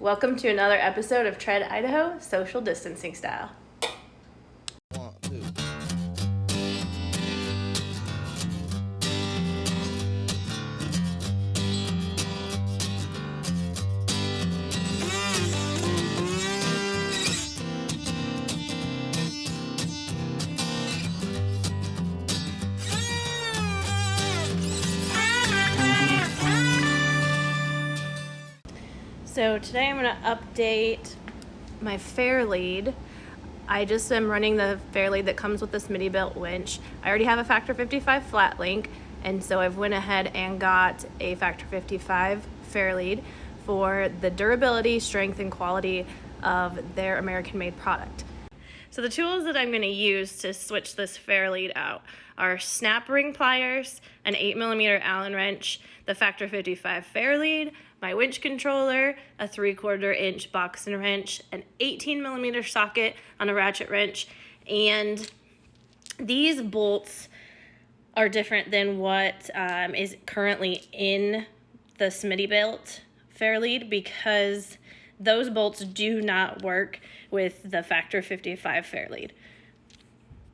Welcome to another episode of Tread Idaho, social distancing style. One, two. So today I'm going to update my Fairlead. I just am running the Fairlead that comes with the Smittybilt winch. I already have a Factor 55 flat link, and so I've went ahead and got a Factor 55 Fairlead for the durability, strength, and quality of their American-made product. So the tools that I'm going to use to switch this Fairlead out are snap ring pliers, an 8mm Allen wrench, the Factor 55 Fairlead, my winch controller, a 3/4 inch box and wrench, an 18mm socket on a ratchet wrench, and these bolts are different than what is currently in the Smittybilt Fairlead because those bolts do not work with the Factor 55 Fairlead.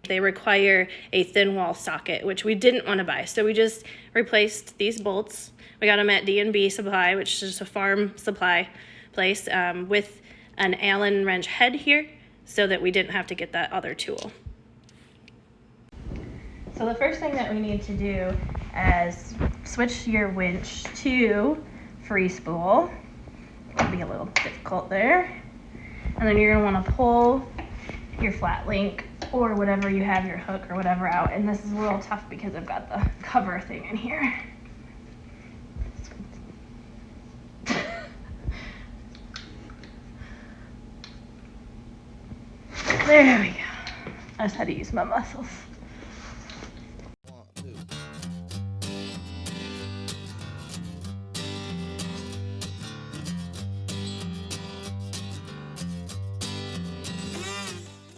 They require a thin wall socket, which we didn't want to buy. So we just replaced these bolts. We got them at D&B Supply, which is a farm supply place, with an Allen wrench head here so that we didn't have to get that other tool. So the first thing that we need to do is switch your winch to free spool. It'll be a little difficult there. And then you're going to want to pull your flat link or whatever you have, your hook or whatever, out. And this is a little tough because I've got the cover thing in here. There we go. I just had to use my muscles. One, two.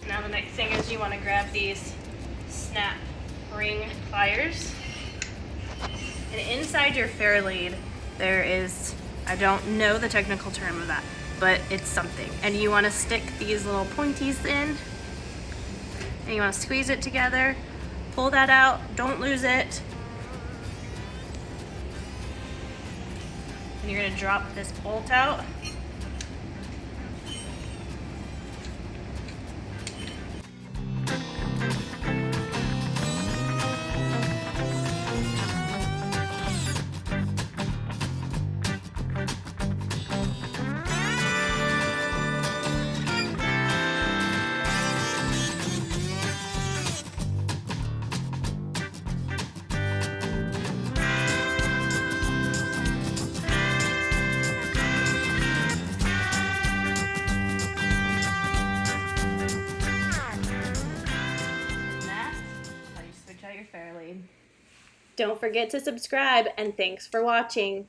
Now the next thing is you want to grab these snap ring pliers. And inside your Fairlead, there is, I don't know the technical term of that, but it's something. And you want to stick these little pointies in, and you want to squeeze it together, pull that out, don't lose it. And you're going to drop this bolt out. Fairlead. Don't forget to subscribe, and thanks for watching.